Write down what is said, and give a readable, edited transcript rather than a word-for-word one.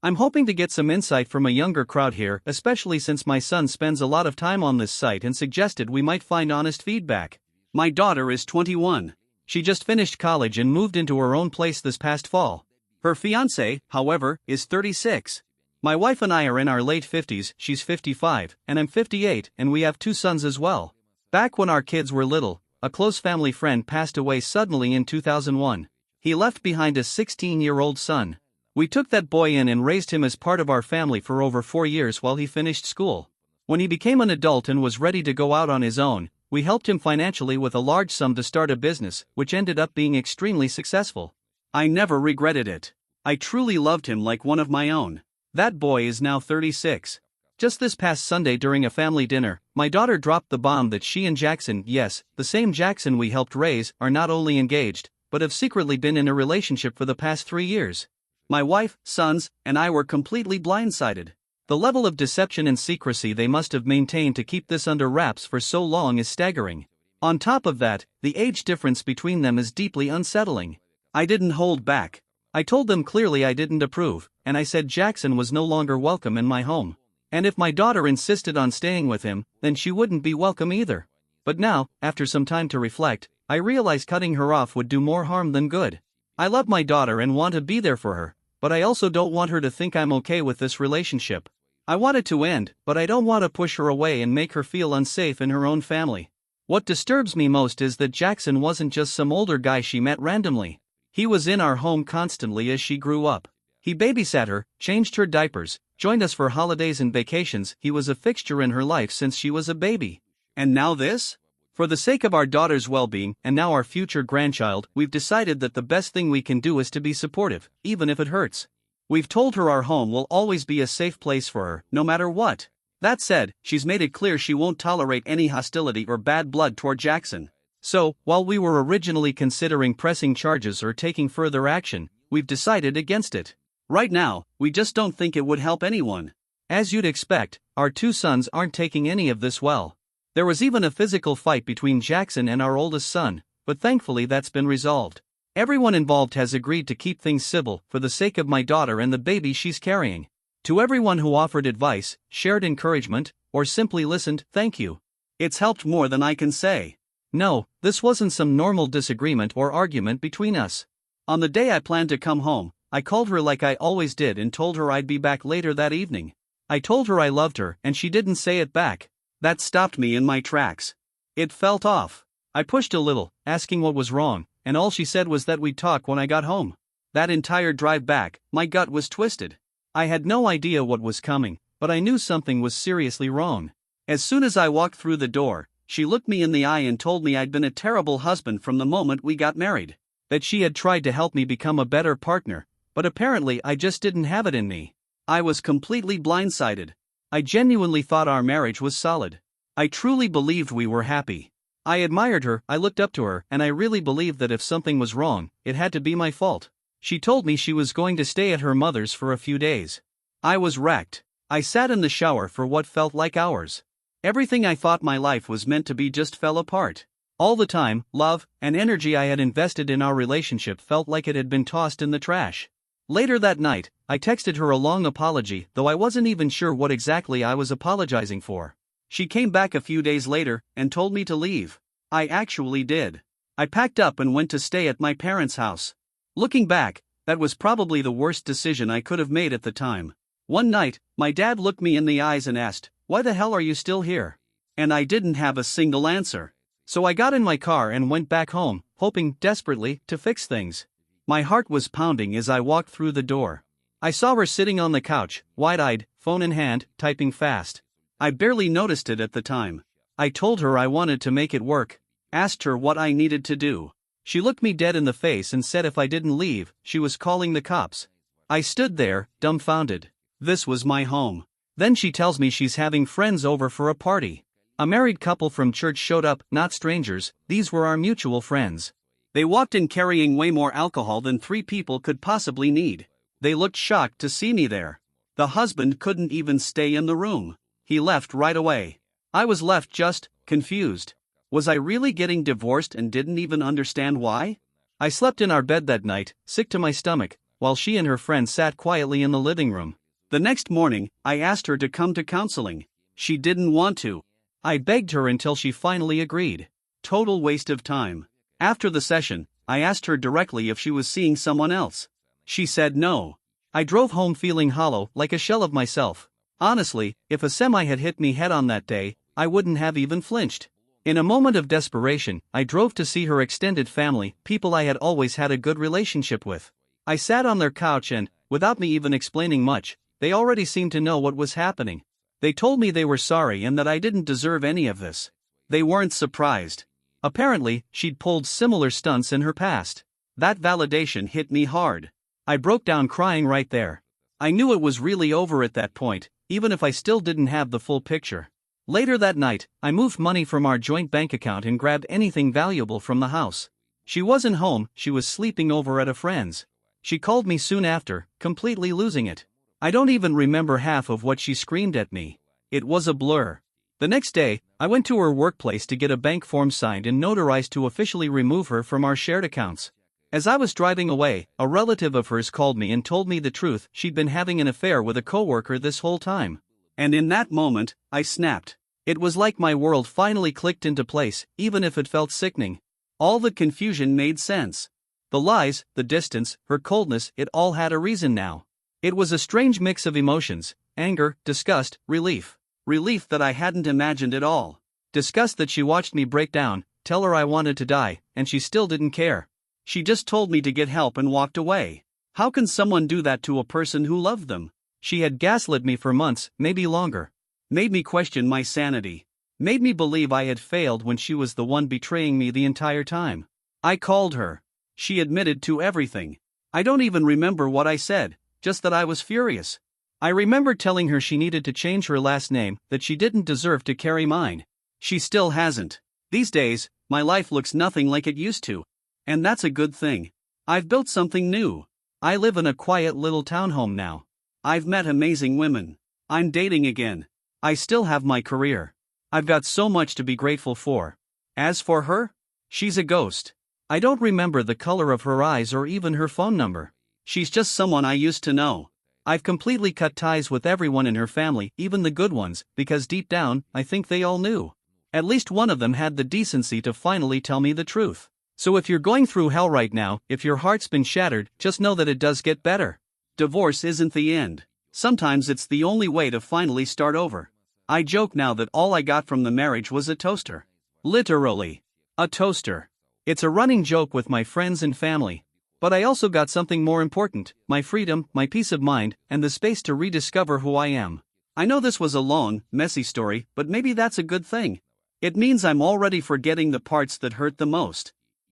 I'm hoping to get some insight from a younger crowd here, especially since my son spends a lot of time on this site and suggested we might find honest feedback. My daughter is 21. She just finished college and moved into her own place this past fall. Her fiancé, however, is 36. My wife and I are in our late 50s, she's 55, and I'm 58, and we have 2 sons as well. Back when our kids were little, a close family friend passed away suddenly in 2001. He left behind a 16-year-old son. We took that boy in and raised him as part of our family for over 4 years while he finished school. When he became an adult and was ready to go out on his own, we helped him financially with a large sum to start a business, which ended up being extremely successful. I never regretted it. I truly loved him like one of my own. That boy is now 36. Just this past Sunday during a family dinner, my daughter dropped the bomb that she and Jackson, yes, the same Jackson we helped raise, are not only engaged, but have secretly been in a relationship for the past 3 years. My wife, sons, and I were completely blindsided. The level of deception and secrecy they must have maintained to keep this under wraps for so long is staggering. On top of that, the age difference between them is deeply unsettling. I didn't hold back. I told them clearly I didn't approve, and I said Jackson was no longer welcome in my home. And if my daughter insisted on staying with him, then she wouldn't be welcome either. But now, after some time to reflect, I realize cutting her off would do more harm than good. I love my daughter and want to be there for her, but I also don't want her to think I'm okay with this relationship. I want it to end, but I don't want to push her away and make her feel unsafe in her own family. What disturbs me most is that Jackson wasn't just some older guy she met randomly. He was in our home constantly as she grew up. He babysat her, changed her diapers, joined us for holidays and vacations. He was a fixture in her life since she was a baby. And now this? For the sake of our daughter's well-being and now our future grandchild, we've decided that the best thing we can do is to be supportive, even if it hurts. We've told her our home will always be a safe place for her, no matter what. That said, she's made it clear she won't tolerate any hostility or bad blood toward Jackson. So, while we were originally considering pressing charges or taking further action, we've decided against it. Right now, we just don't think it would help anyone. As you'd expect, our 2 sons aren't taking any of this well. There was even a physical fight between Jackson and our oldest son, but thankfully that's been resolved. Everyone involved has agreed to keep things civil for the sake of my daughter and the baby she's carrying. To everyone who offered advice, shared encouragement, or simply listened, thank you. It's helped more than I can say. No, this wasn't some normal disagreement or argument between us. On the day I planned to come home, I called her like I always did and told her I'd be back later that evening. I told her I loved her and she didn't say it back. That stopped me in my tracks. It felt off. I pushed a little, asking what was wrong, and all she said was that we'd talk when I got home. That entire drive back, my gut was twisted. I had no idea what was coming, but I knew something was seriously wrong. As soon as I walked through the door, she looked me in the eye and told me I'd been a terrible husband from the moment we got married. That she had tried to help me become a better partner, but apparently I just didn't have it in me. I was completely blindsided. I genuinely thought our marriage was solid. I truly believed we were happy. I admired her, I looked up to her, and I really believed that if something was wrong, it had to be my fault. She told me she was going to stay at her mother's for a few days. I was wrecked. I sat in the shower for what felt like hours. Everything I thought my life was meant to be just fell apart. All the time, love, and energy I had invested in our relationship felt like it had been tossed in the trash. Later that night, I texted her a long apology, though I wasn't even sure what exactly I was apologizing for. She came back a few days later and told me to leave. I actually did. I packed up and went to stay at my parents' house. Looking back, that was probably the worst decision I could have made at the time. One night, my dad looked me in the eyes and asked, "Why the hell are you still here?" And I didn't have a single answer. So I got in my car and went back home, hoping desperately to fix things. My heart was pounding as I walked through the door. I saw her sitting on the couch, wide-eyed, phone in hand, typing fast. I barely noticed it at the time. I told her I wanted to make it work, asked her what I needed to do. She looked me dead in the face and said if I didn't leave, she was calling the cops. I stood there, dumbfounded. This was my home. Then she tells me she's having friends over for a party. A married couple from church showed up, not strangers, these were our mutual friends. They walked in carrying way more alcohol than 3 people could possibly need. They looked shocked to see me there. The husband couldn't even stay in the room. He left right away. I was left just confused. Was I really getting divorced and didn't even understand why? I slept in our bed that night, sick to my stomach, while she and her friend sat quietly in the living room. The next morning, I asked her to come to counseling. She didn't want to. I begged her until she finally agreed. Total waste of time. After the session, I asked her directly if she was seeing someone else. She said no. I drove home feeling hollow, like a shell of myself. Honestly, if a semi had hit me head on that day, I wouldn't have even flinched. In a moment of desperation, I drove to see her extended family, people I had always had a good relationship with. I sat on their couch and, without me even explaining much, they already seemed to know what was happening. They told me they were sorry and that I didn't deserve any of this. They weren't surprised. Apparently, she'd pulled similar stunts in her past. That validation hit me hard. I broke down crying right there. I knew it was really over at that point, even if I still didn't have the full picture. Later that night, I moved money from our joint bank account and grabbed anything valuable from the house. She wasn't home, she was sleeping over at a friend's. She called me soon after, completely losing it. I don't even remember half of what she screamed at me. It was a blur. The next day, I went to her workplace to get a bank form signed and notarized to officially remove her from our shared accounts. As I was driving away, a relative of hers called me and told me the truth: she'd been having an affair with a coworker this whole time. And in that moment, I snapped. It was like my world finally clicked into place, even if it felt sickening. All the confusion made sense. The lies, the distance, her coldness, it all had a reason now. It was a strange mix of emotions: anger, disgust, relief. Relief that I hadn't imagined at all. Disgust that she watched me break down, tell her I wanted to die, and she still didn't care. She just told me to get help and walked away. How can someone do that to a person who loved them? She had gaslit me for months, maybe longer. Made me question my sanity. Made me believe I had failed when she was the one betraying me the entire time. I called her. She admitted to everything. I don't even remember what I said, just that I was furious. I remember telling her she needed to change her last name, that she didn't deserve to carry mine. She still hasn't. These days, my life looks nothing like it used to. And that's a good thing. I've built something new. I live in a quiet little townhome now. I've met amazing women. I'm dating again. I still have my career. I've got so much to be grateful for. As for her, she's a ghost. I don't remember the color of her eyes or even her phone number. She's just someone I used to know. I've completely cut ties with everyone in her family, even the good ones, because deep down, I think they all knew. At least one of them had the decency to finally tell me the truth. So if you're going through hell right now, if your heart's been shattered, just know that it does get better. Divorce isn't the end. Sometimes it's the only way to finally start over. I joke now that all I got from the marriage was a toaster. Literally. A toaster. It's a running joke with my friends and family. But I also got something more important: my freedom, my peace of mind, and the space to rediscover who I am. I know this was a long, messy story, but maybe that's a good thing. It means I'm already forgetting the parts that hurt the most.